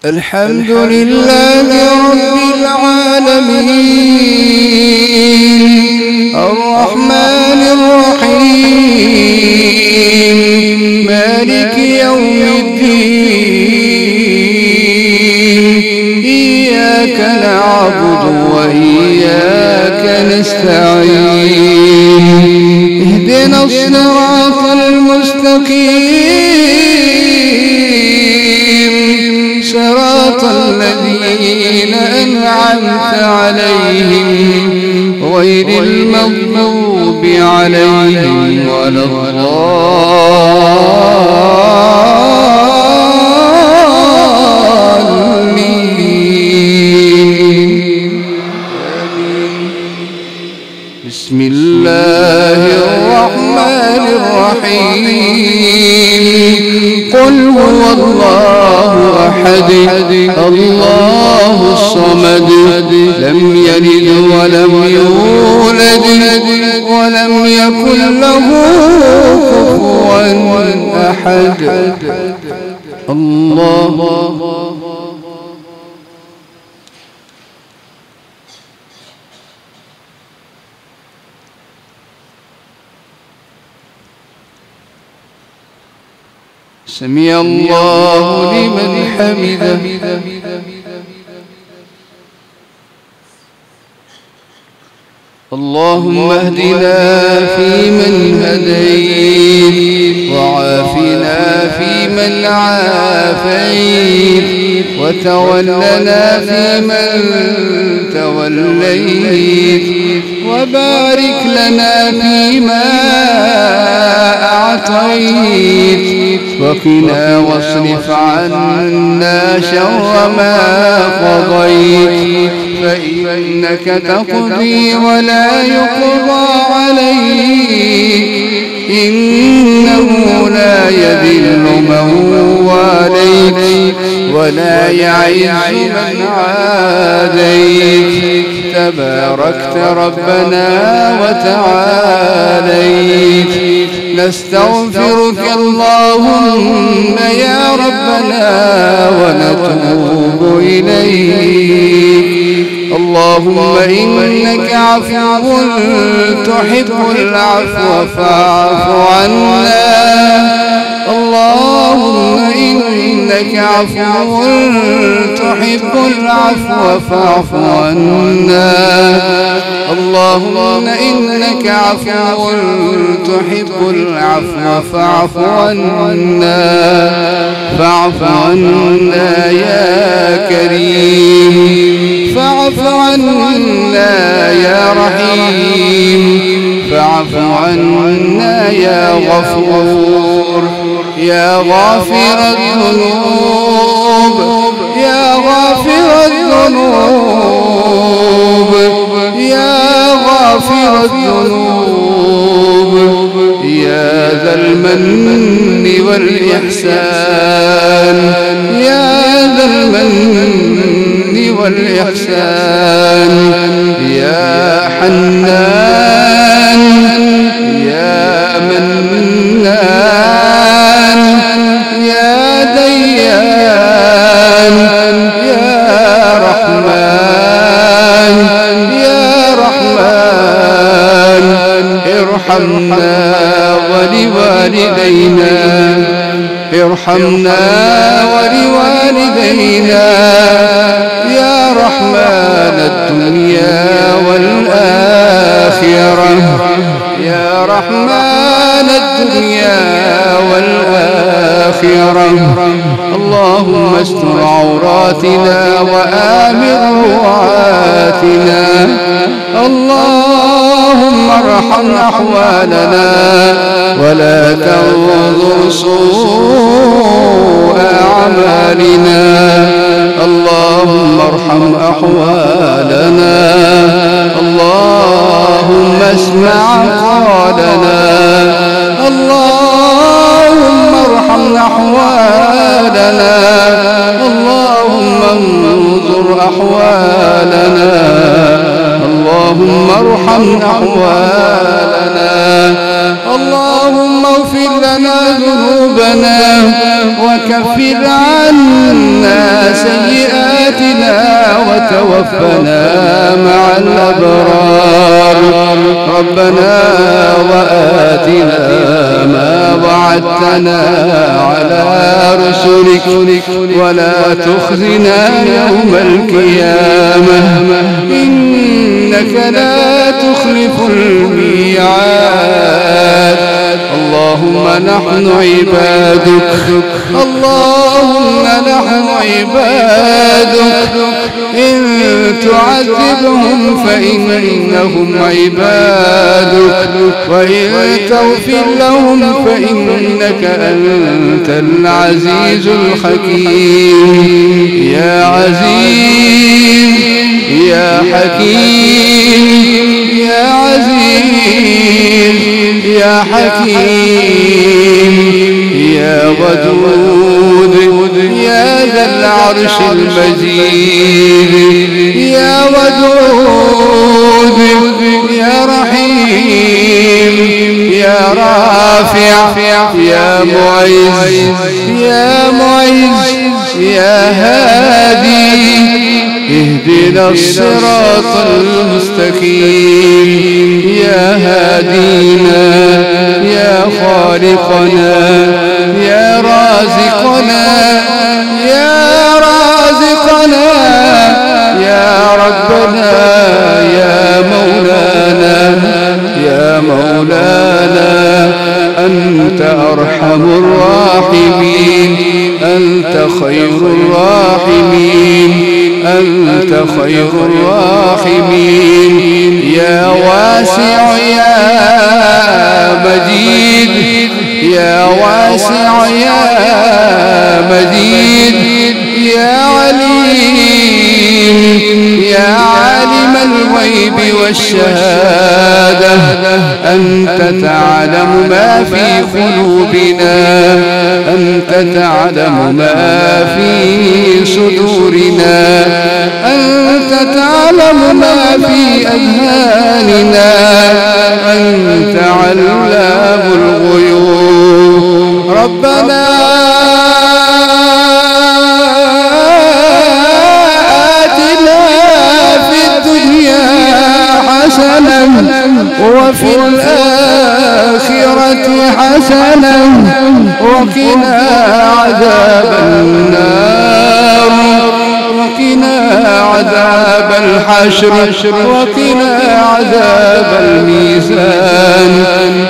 الحمد لله رب العالمين الرحمن الرحيم مالك يوم الدين إياك نعبد وإياك نستعين اهدنا الصراط المستقيم صراط الذين أنعمت عليهم غير المغضوب عليهم ولا الضالين. بسم الله الرحمن الرحيم قل هو الله أحد الله الصمد لم يلد ولم يولد ولم يكن له كفوا أحد. الله سمع الله لمن حمده. اللهم اهدنا فيمن هديت وعافنا فيمن عافيت وتولنا فيمن توليت وبارك لنا فيما أعطيت وقنا واصرف عنا شر ما قضيت فإنك تقضي ولا يقضى عليك إنه لا يذل من واليت ولا يعز من عاديت تباركت ربنا وتعاليت نستغفرك اللهم يا ربنا ونتوب إليك. اللهم إنك عفو تحب العفو فاعف عنا. اللهم إنك عفو تحب العفو فاعف عنا. اللهم إنك عفو تحب العفو فاعف عنا. فاعف عنا يا كريم فاعف عنا يا رحيم فاعف عنا يا غفور يا غافر الذنوب يا غافر الذنوب يا غافر الذنوب يا ذا المن والإحسان يا ذا المن والإحسان يا حنان يا منان يا ديان يا رحمن يا رحمن ارحمنا ولوالدينا ارحمنا ولوالدينا يا رحمن الدنيا والآخرة يا رحمن الدنيا والآخرة. اللهم استر عوراتنا وآمن روعاتنا. اللهم ارحم أحوالنا ولا تنظر سوء أعمالنا. اللهم ارحم أحوالنا. اللهم اسمع قولنا. اللهم ارحم أحوالنا. اللهم انظر أحوالنا. اللهم ارحم أحوالنا. اللهم اغفر لنا ذنوبنا وكفر عنا سيئاتنا وتوفنا مع الأبرار. ربنا وآتنا ما وعدتنا على رسلك ولا تخزنا يوم القيامة إنك لا تخلف الميعاد. اللهم نحن عبادك، اللهم نحن عبادك، إن تعذبهم فإنهم عبادك، وإن تغفر لهم فإنك أنت العزيز الحكيم. يا عزيز يا حكيم يا عزيز يا حكيم يا ودود يا ذا العرش المجيد. يا ودود يا رحيم يا رافع يا معز يا معز يا هادي. اهدنا الصراط المستقيم يا هادينا يا خالقنا يا رازقنا يا رازقنا يا ربنا يا مولانا يا مولانا. أنت أرحم الراحمين، أنت خير الراحمين، أنت خير الراحمين. يا واسع يا مجيد يا واسع يا مجيد. يا عليم يا عالم الغيب والشهادة، أنت تعلم ما في قلوبنا، أنت تعلم ما في صدورنا، أنت تعلم ما في أذهاننا، أنت علام الغيوب. ربنا وفي الآخرة حسنة وقنا عذاب النار، وقنا عذاب الحشر، وقنا عذاب الميزان.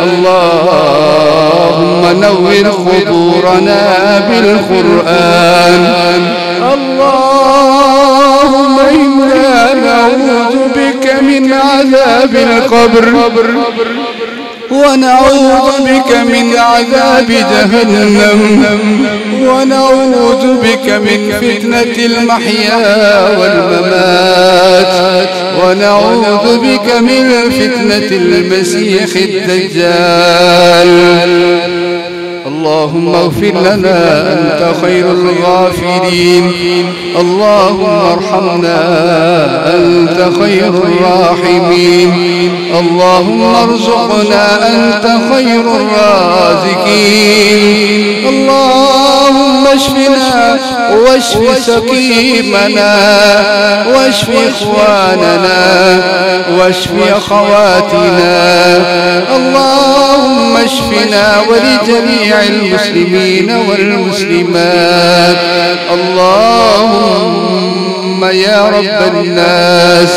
اللهم نور قبورنا بالقرآن. اللهم إنا نعوذ بك من عذاب القبر، ونعوذ بك من عذاب جهنم، ونعوذ بك من فتنة المحيا والممات، ونعوذ بك من فتنة المسيح الدجال. اللهم اغفر لنا أنت خير الغافرين. اللهم ارحمنا أنت خير الراحمين. اللهم ارزقنا أنت خير الرازقين. اللهم اشفنا واشف سقيمنا، واشف إخواننا، واشف أخواتنا. اللهم اشفنا ولجميع المسلمين والمسلمات. اللهم يا رب الناس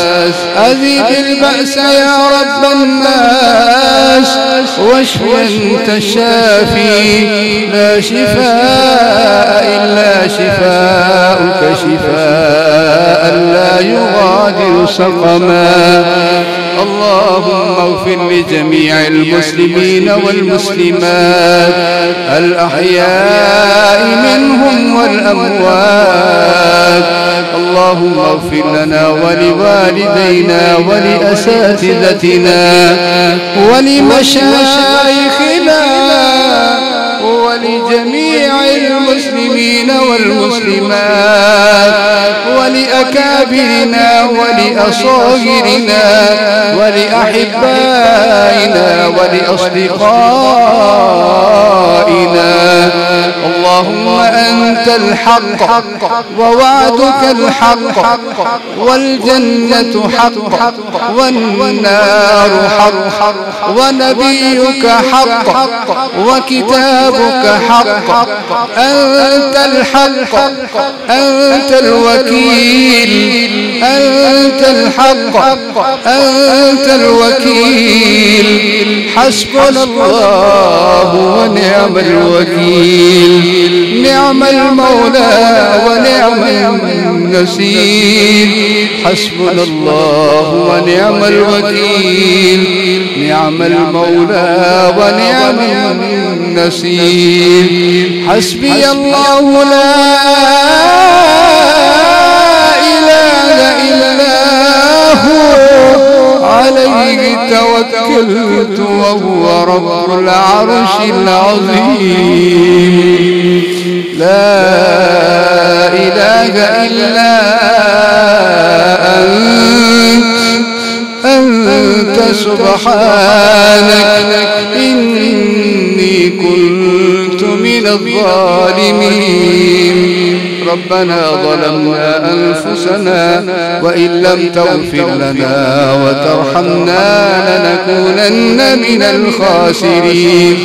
أذهب البأس يا رب الناس، واشف أنت الشافي، لا شفاء إلا شفاءك شفاء لا يغادر سقما. اللهم اغفر لجميع المسلمين والمسلمات الأحياء منهم والأموات. اللهم اغفر لنا ولوالدينا ولأساتذتنا ولمشايخنا ولجميع المسلمين والمسلمات ولأهل ولأكابرنا ولأصاغرنا ولأحبائنا ولأصدقائنا. اللهم أنت الحق ووعدك الحق والجنة حق والنار حق ونبيك حق وكتابك حق. أنت الحق أنت الوكيل أنت الحق أنت الوكيل. حسبنا الله ونعم الوكيل. نعم المولى ونعم النصير. حسبنا الله ونعم الوكيل. نعم المولى ونعم النصير. حسبي الله لا إله إلا هو عليه توكلت وهو رب العرش العظيم. لا إله إلا أنت سبحانك إني كنت من الظالمين. ربنا ظلمنا أنفسنا وإن لم تغفر لنا وترحمنا لنكونن من الخاسرين.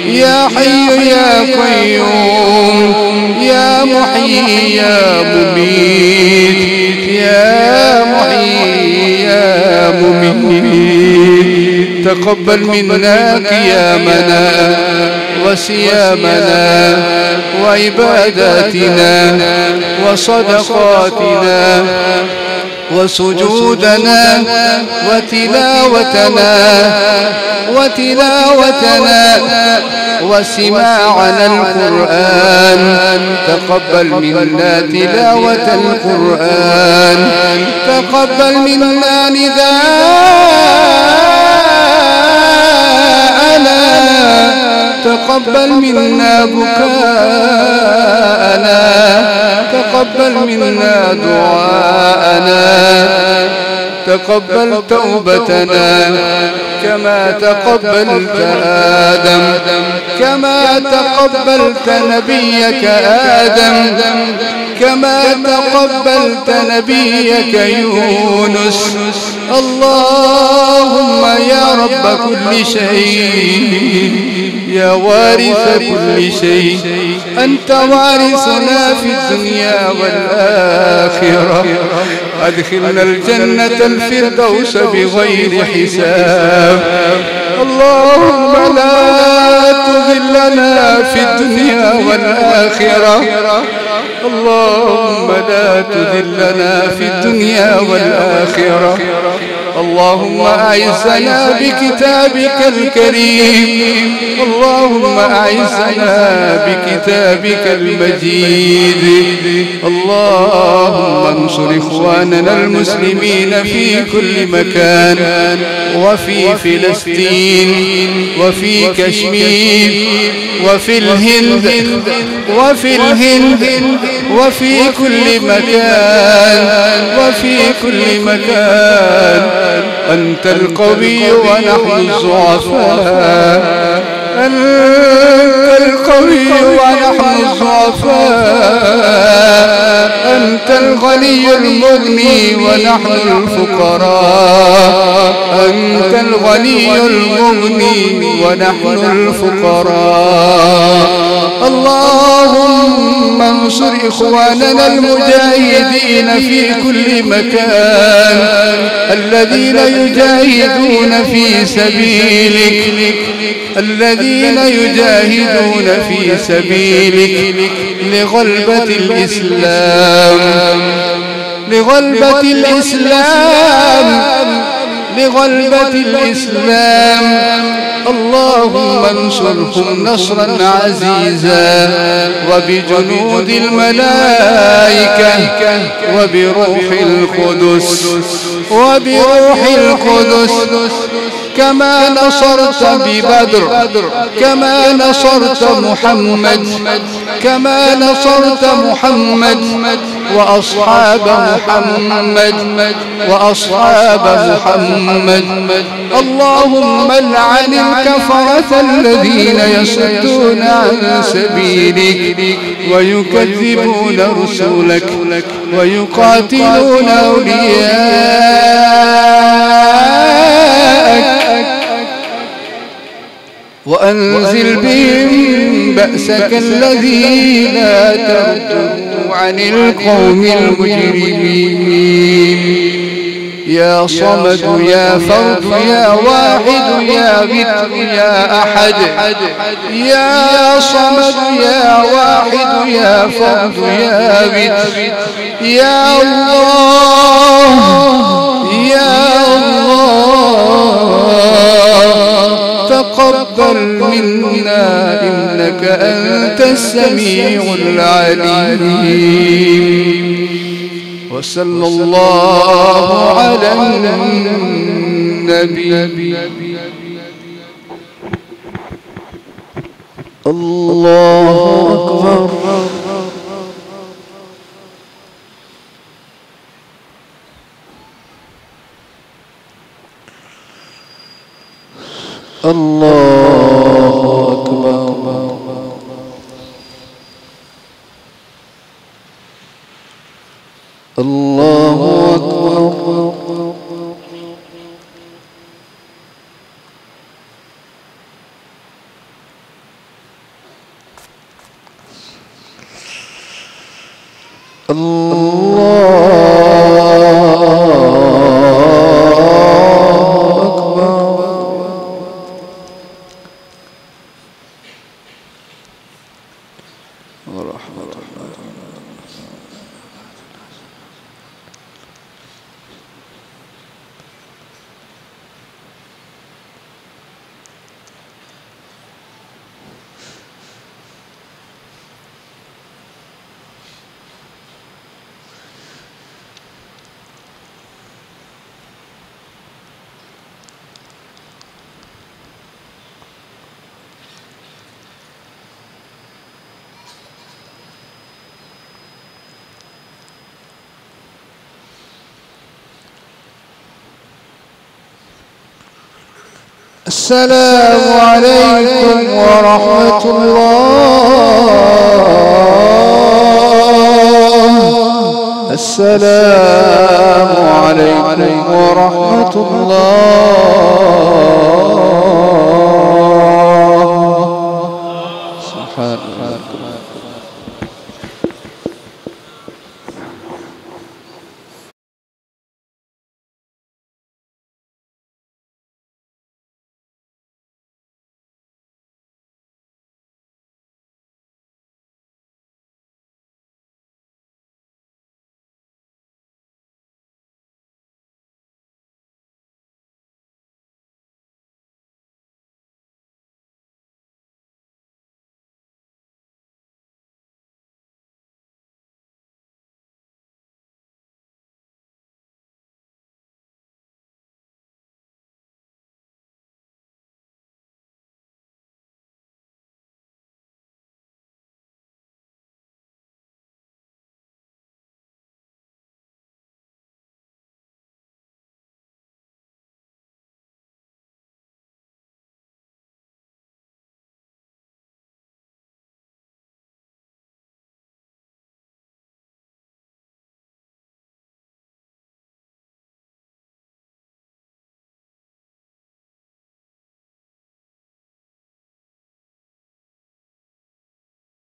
يا حي يا قيوم يا محيي يا مميت يا محيي يا مميت. تقبل منا قيامنا وصيامنا وعباداتنا وصدقاتنا وسجودنا وتلاوتنا وسماعنا القرآن. تقبل منا تلاوة القرآن. تقبل منا نداءنا. تقبل منا بكاءنا. تقبل منا دعاءنا. تقبل توبتنا كما تقبلت آدم كما تقبلت نبيك آدم كما تقبلت نبيك يونس. اللهم يا رب كل شيء يا وارث كل شيء أنت وارثنا في الدنيا والآخرة. أدخلنا الجنة الفردوس بغير حساب. اللهم لا تذلنا في الدنيا والآخرة. اللهم لا تذلنا في الدنيا والآخرة. اللهم أعزنا بكتابك الكريم. اللهم أعزنا بكتابك المجيد. اللهم انصر إخواننا المسلمين في كل مكان وفي فلسطين وفي كشمير وفي الهند وفي كل مكان. أنت القوي ونحن الضعفاء. أنت القوي ونحن الضعفاء. أنت الغني المغني ونحن الفقراء. أنت الغني المغني ونحن الفقراء. اللهم انصر إخواننا المجاهدين في كل مكان الذين يجاهدون في سبيلك الذين يجاهدون في سبيلك لغلبة الإسلام لغلبة الإسلام. اللهم انصرهم نصرا عزيزا وبجنود الملائكة وبروح القدس كما نصرت ببدر كما نصرت محمد وأصحاب محمد اللهم لعن الكفرة الذين يصدون عن سبيلك ويكذبون رسلك ويقاتلون أولياءك وأنزل بهم بأسك الذي لا ترده عن القوم المجرمين يا صمد يا فرد يا واحد يا وتر يا أحد يا صمد يا واحد يا فرد يا وتر يا الله يا الله تقبل منا إنك أنت السميع العليم وصلى الله على النبي الله أكبر الله أكبر الله أكبر السلام عليكم ورحمة الله السلام عليكم ورحمة الله